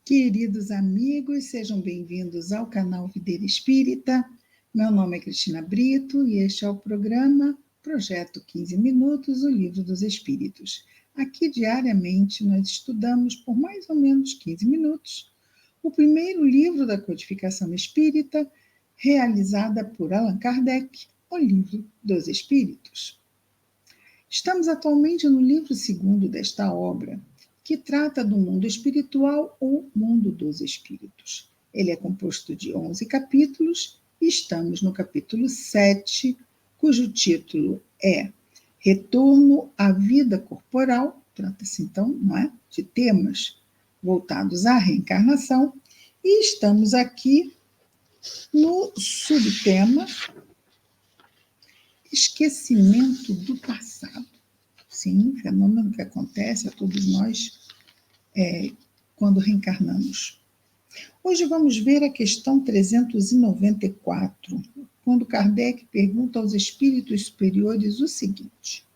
Queridos amigos, sejam bem-vindos ao canal Videira Espírita. Meu nome é Cristina Brito e este é o programa Projeto 15 Minutos, o Livro dos Espíritos. Aqui, diariamente, nós estudamos por mais ou menos 15 minutos o primeiro livro da codificação espírita, realizada por Allan Kardec, o Livro dos Espíritos. Estamos atualmente no livro segundo desta obra, que trata do mundo espiritual ou mundo dos espíritos. Ele é composto de 11 capítulos e estamos no capítulo 7, cujo título é Retorno à Vida Corporal. Trata-se, então, não é, de temas voltados à reencarnação. E estamos aqui no subtema Esquecimento do Passado. Sim, fenômeno que acontece a todos nós quando reencarnamos. Hoje vamos ver a questão 394, quando Kardec pergunta aos espíritos superiores o seguinte: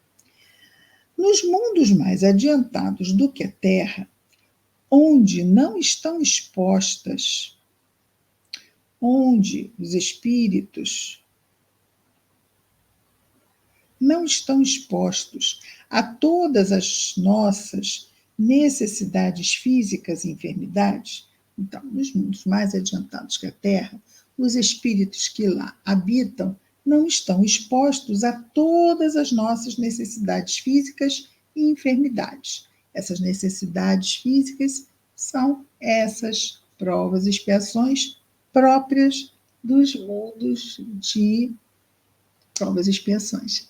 nos mundos mais adiantados do que a Terra, onde não estão expostas, onde os espíritos não estão expostos a todas as nossas necessidades físicas e enfermidades, então, nos mundos mais adiantados que a Terra, os espíritos que lá habitam não estão expostos a todas as nossas necessidades físicas e enfermidades. Essas necessidades físicas são essas provas e expiações próprias dos mundos de provas e expiações.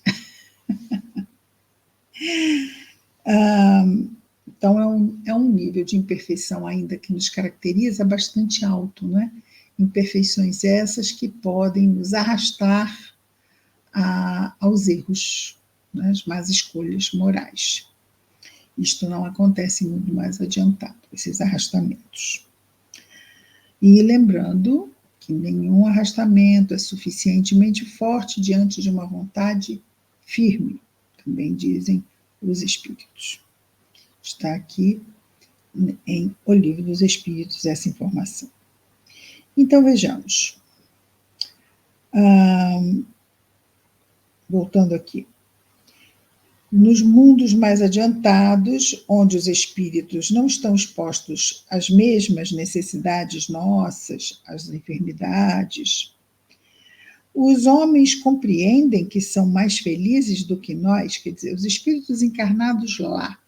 Então, é um nível de imperfeição ainda que nos caracteriza bastante alto, né? Imperfeições essas que podem nos arrastar aos erros, né? As más escolhas morais. Isto não acontece em mundo mais adiantado, esses arrastamentos. E lembrando que nenhum arrastamento é suficientemente forte diante de uma vontade firme, também dizem os espíritos. Está aqui em O Livro dos Espíritos essa informação. Então, vejamos. Voltando aqui. Nos mundos mais adiantados, onde os espíritos não estão expostos às mesmas necessidades nossas, às enfermidades, os homens compreendem que são mais felizes do que nós, quer dizer, os espíritos encarnados lá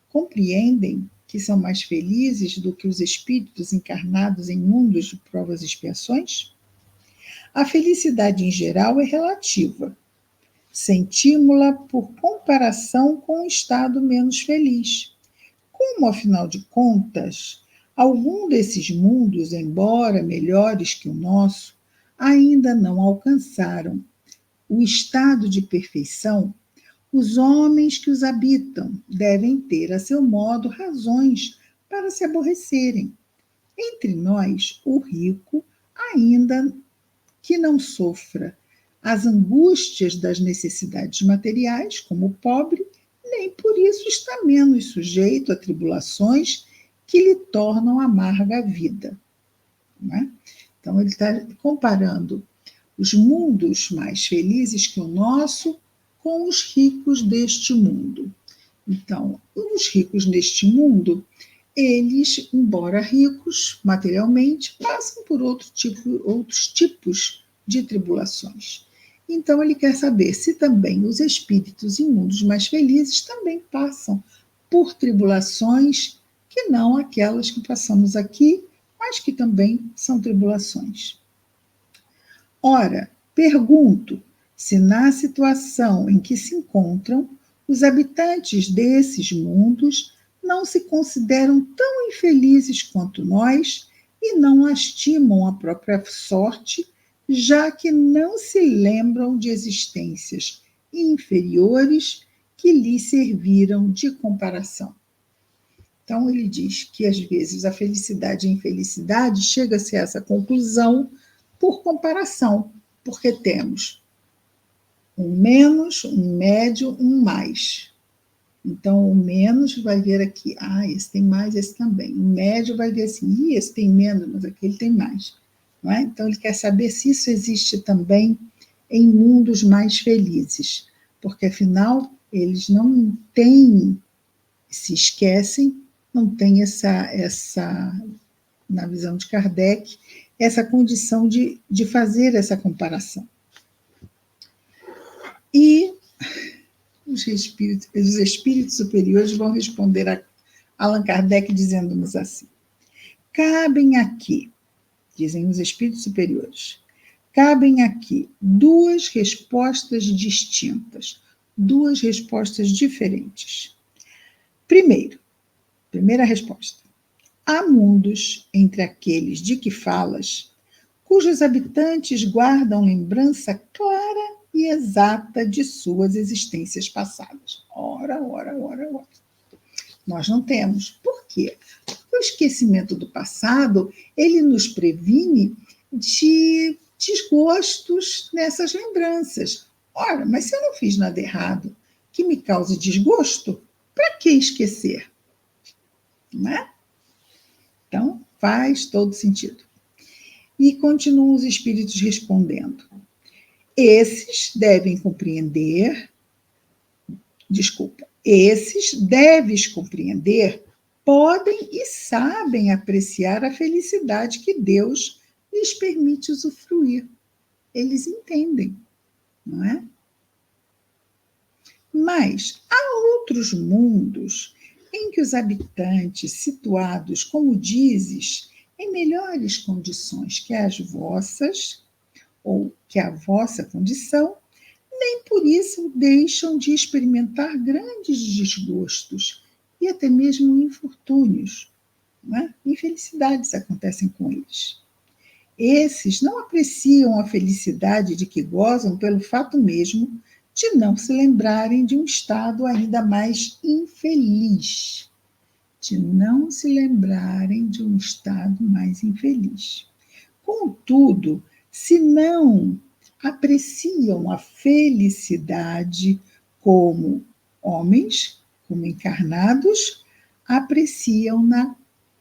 compreendem que são mais felizes do que os espíritos encarnados em mundos de provas e expiações? A felicidade em geral é relativa. Sentimos-la por comparação com um estado menos feliz. Como, afinal de contas, algum desses mundos, embora melhores que o nosso, ainda não alcançaram o estado de perfeição, os homens que os habitam devem ter, a seu modo, razões para se aborrecerem. Entre nós, o rico, ainda que não sofra as angústias das necessidades materiais, como o pobre, nem por isso está menos sujeito a tribulações que lhe tornam amarga a vida. Não é? Então, ele está comparando os mundos mais felizes que o nosso com os ricos deste mundo. Então, os ricos deste mundo, eles, embora ricos materialmente, passam por outros tipos de tribulações. Então, ele quer saber se também os espíritos em mundos mais felizes também passam por tribulações que não aquelas que passamos aqui, mas que também são tribulações. Ora, pergunto se na situação em que se encontram, os habitantes desses mundos não se consideram tão infelizes quanto nós e não lastimam a própria sorte, já que não se lembram de existências inferiores que lhes serviram de comparação. Então, ele diz que, às vezes, a felicidade e a infelicidade chega-se a essa conclusão por comparação, porque temos um menos, um médio, um mais. Então, o menos vai ver aqui, esse tem mais, esse também. O médio vai ver assim, esse tem menos, mas aquele tem mais. Não é? Então, ele quer saber se isso existe também em mundos mais felizes, porque, afinal, eles não têm, se esquecem, não têm na visão de Kardec, essa condição de fazer essa comparação. E os espíritos superiores vão responder a Allan Kardec dizendo-nos assim: cabem aqui, dizem os espíritos superiores, cabem aqui duas respostas distintas, duas respostas diferentes. Primeira resposta: há mundos entre aqueles de que falas, cujos habitantes guardam lembrança clara e exata de suas existências passadas. Ora. Nós não temos. Por quê? Porque o esquecimento do passado, ele nos previne de desgostos nessas lembranças. Ora, mas se eu não fiz nada errado que me cause desgosto, para que esquecer? Não é? Então, faz todo sentido. E continuam os espíritos respondendo. Esses deves compreender, podem e sabem apreciar a felicidade que Deus lhes permite usufruir. Eles entendem, não é? Mas há outros mundos em que os habitantes, situados, como dizes, em melhores condições que as vossas, ou que a vossa condição, nem por isso deixam de experimentar grandes desgostos e até mesmo infortúnios. Né? Infelicidades acontecem com eles. Esses não apreciam a felicidade de que gozam pelo fato mesmo de não se lembrarem de um estado ainda mais infeliz. Contudo, se não apreciam a felicidade como homens, como encarnados, apreciam-na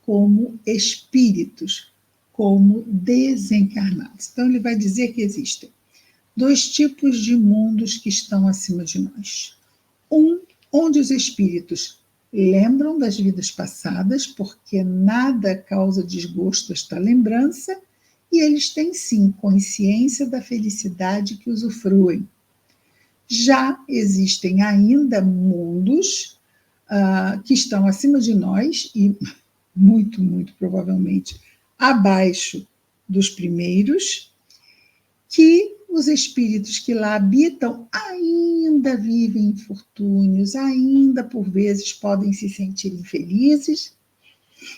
como espíritos, como desencarnados. Então, ele vai dizer que existem dois tipos de mundos que estão acima de nós. Um, onde os espíritos lembram das vidas passadas, porque nada causa desgosto esta lembrança, e eles têm sim consciência da felicidade que usufruem. Já existem ainda mundos que estão acima de nós e muito, muito provavelmente abaixo dos primeiros, que os espíritos que lá habitam ainda vivem infortúnios, ainda por vezes podem se sentir infelizes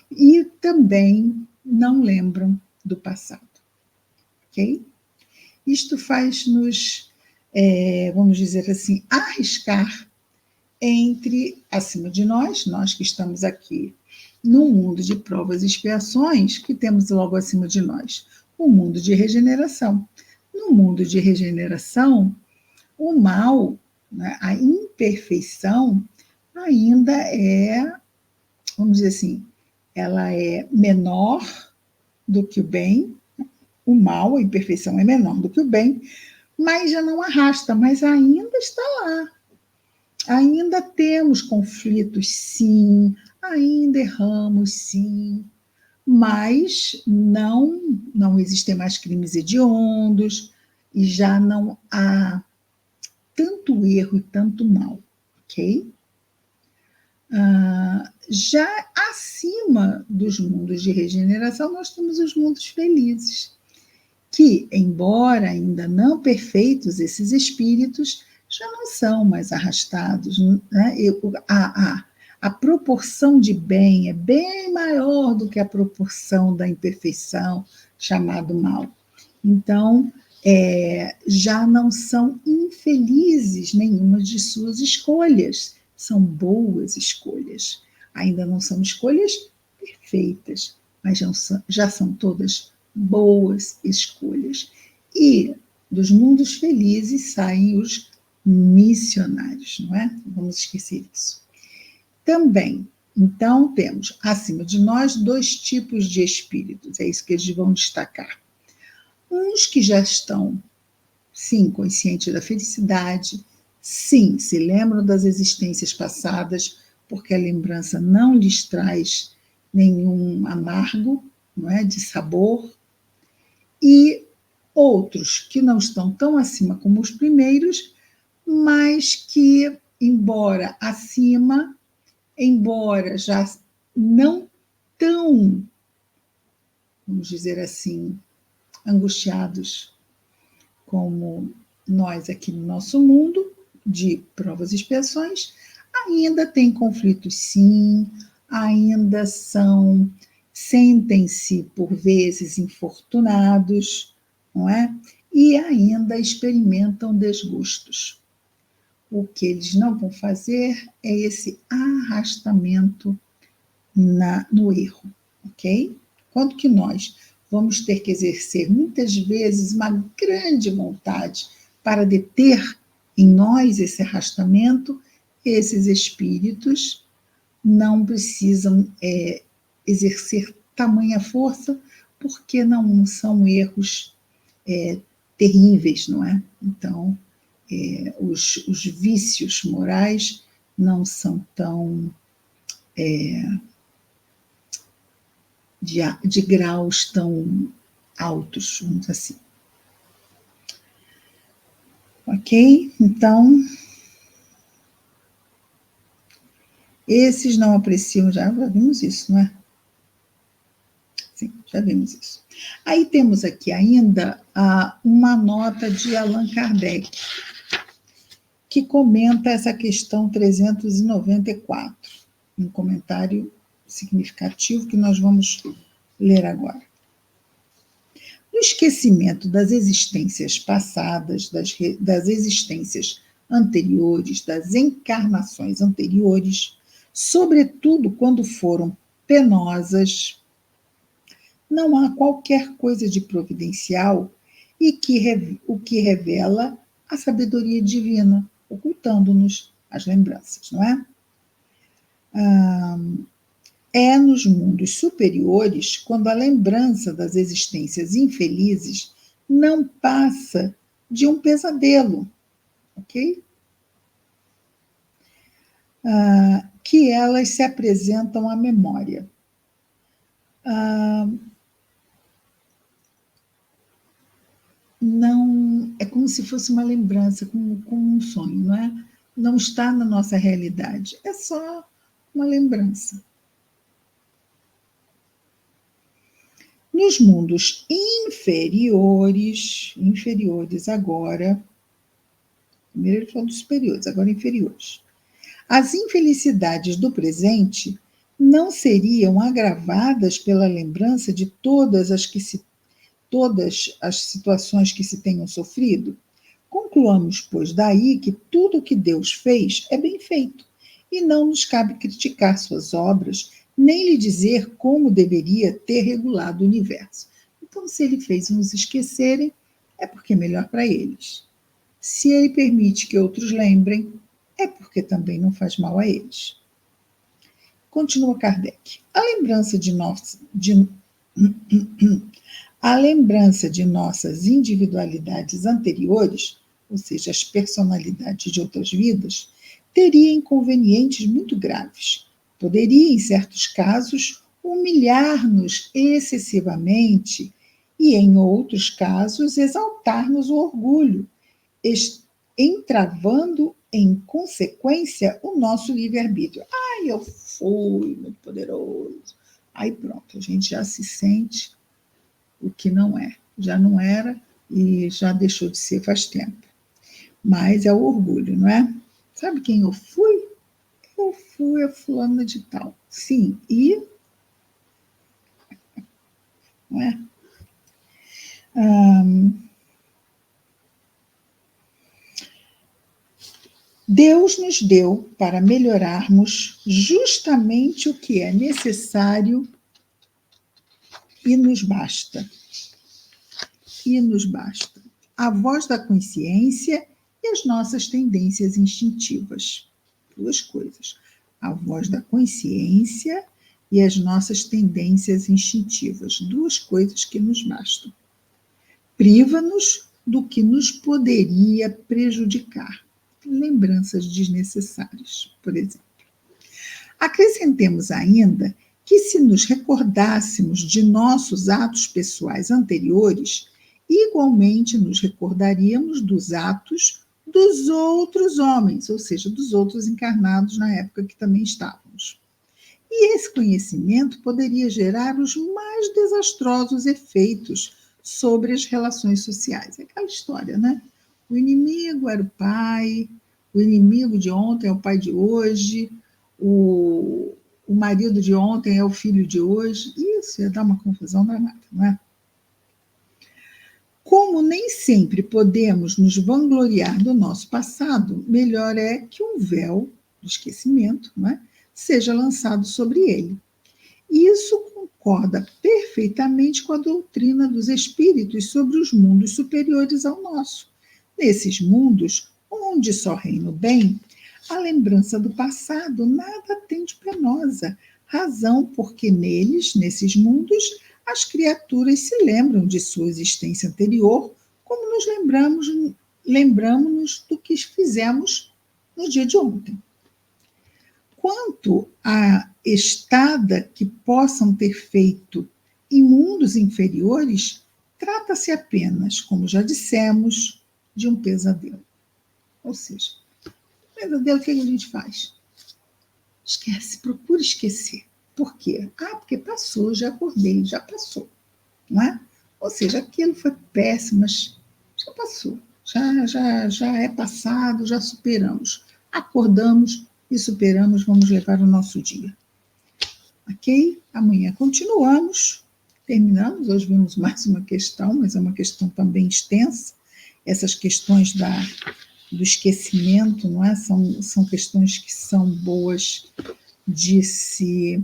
e também não lembram do passado. Ok? Isto faz-nos, vamos dizer assim, arriscar acima de nós que estamos aqui num mundo de provas e expiações, que temos logo acima de nós o mundo de regeneração. No mundo de regeneração, o mal, né, a imperfeição, ainda vamos dizer assim, ela é menor do que o bem. O mal, a imperfeição é menor do que o bem, mas já não arrasta, mas ainda está lá. Ainda temos conflitos, sim, ainda erramos, sim, mas não existem mais crimes hediondos e já não há tanto erro e tanto mal, ok? Já acima dos mundos de regeneração, nós temos os mundos felizes, que, embora ainda não perfeitos, esses espíritos já não são mais arrastados. Né? A proporção de bem é bem maior do que a proporção da imperfeição, chamado mal. Então, já não são infelizes nenhuma de suas escolhas, são boas escolhas. Ainda não são escolhas perfeitas, mas já são todas boas escolhas. E dos mundos felizes saem os missionários, não é? Não vamos esquecer isso. Também. Então, temos acima de nós 2 tipos de espíritos, é isso que eles vão destacar. Uns que já estão, sim, conscientes da felicidade, sim, se lembram das existências passadas, porque a lembrança não lhes traz nenhum amargo, não é, de sabor, e outros que não estão tão acima como os primeiros, mas que, embora já não tão, vamos dizer assim, angustiados como nós aqui no nosso mundo, de provas e expiações, ainda tem conflitos sim, ainda sentem-se por vezes infortunados, não é? E ainda experimentam desgostos. O que eles não vão fazer é esse arrastamento no erro, ok? Quanto que nós vamos ter que exercer muitas vezes uma grande vontade para deter em nós esse arrastamento, esses espíritos não precisam exercer tamanha força, porque não são erros terríveis, não é? Então, os vícios morais não são tão de graus tão altos, vamos dizer assim. Ok? Então, esses não apreciam, já vimos isso, não é? Sim, já vimos isso. Aí temos aqui ainda uma nota de Allan Kardec, que comenta essa questão 394, um comentário significativo que nós vamos ler agora. No esquecimento das existências passadas, das existências anteriores, das encarnações anteriores, sobretudo quando foram penosas, não há qualquer coisa de providencial o que revela a sabedoria divina, ocultando-nos as lembranças, não é? É nos mundos superiores quando a lembrança das existências infelizes não passa de um pesadelo, ok? Que elas se apresentam à memória. Não é como se fosse uma lembrança, como um sonho, não é? Não está na nossa realidade, é só uma lembrança. Nos mundos inferiores agora, primeiro ele falou dos superiores, agora inferiores. As infelicidades do presente não seriam agravadas pela lembrança de todas as situações que se tenham sofrido? Concluamos, pois, daí que tudo o que Deus fez é bem feito, e não nos cabe criticar suas obras, nem lhe dizer como deveria ter regulado o universo. Então, se ele fez nos esquecerem, é porque é melhor para eles. Se ele permite que outros lembrem, é porque também não faz mal a eles. Continua Kardec. A lembrança de nossas individualidades anteriores, ou seja, as personalidades de outras vidas, teria inconvenientes muito graves. Poderia, em certos casos, humilhar-nos excessivamente e, em outros casos, exaltar-nos o orgulho, entravando, em consequência, o nosso livre-arbítrio. Eu fui muito poderoso. Aí pronto, a gente já se sente o que não é. Já não era e já deixou de ser faz tempo. Mas é o orgulho, não é? Sabe quem eu fui? Eu fui a fulana de tal. Sim, e... Não é? Deus nos deu para melhorarmos justamente o que é necessário e nos basta. A voz da consciência e as nossas tendências instintivas. 2 coisas. a voz da consciência e as nossas tendências instintivas, duas coisas que nos bastam. Priva-nos do que nos poderia prejudicar, lembranças desnecessárias, por exemplo. Acrescentemos ainda que, se nos recordássemos de nossos atos pessoais anteriores, igualmente nos recordaríamos dos atos dos outros homens, ou seja, dos outros encarnados na época que também estávamos. E esse conhecimento poderia gerar os mais desastrosos efeitos sobre as relações sociais. É aquela história, né? O inimigo era o pai, o inimigo de ontem é o pai de hoje, o marido de ontem é o filho de hoje. Isso ia dar uma confusão danada, não é? Como nem sempre podemos nos vangloriar do nosso passado, melhor é que um véu do esquecimento, não é, seja lançado sobre ele. Isso concorda perfeitamente com a doutrina dos espíritos sobre os mundos superiores ao nosso. Nesses mundos, onde só reina o bem, a lembrança do passado nada tem de penosa, razão porque neles, nesses mundos, as criaturas se lembram de sua existência anterior, como nos lembramos do que fizemos no dia de ontem. Quanto à estada que possam ter feito em mundos inferiores, trata-se apenas, como já dissemos, de um pesadelo. Ou seja, pesadelo, o que a gente faz? Esquece, procura esquecer. Por quê? Porque passou, já acordei, já passou. Não é? Ou seja, aquilo foi péssimo, mas já passou. Já é passado, já superamos. Acordamos e superamos, vamos levar o nosso dia. Ok? Amanhã continuamos. Terminamos, hoje vimos mais uma questão, mas é uma questão também extensa. Essas questões do esquecimento, não é? São questões que são boas de se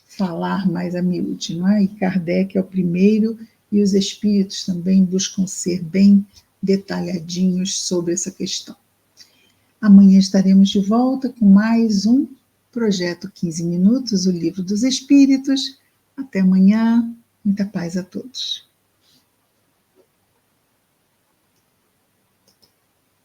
falar mais a miúde, não é? E Kardec é o primeiro, e os espíritos também buscam ser bem detalhadinhos sobre essa questão. Amanhã estaremos de volta com mais um Projeto 15 Minutos, o Livro dos Espíritos. Até amanhã, muita paz a todos.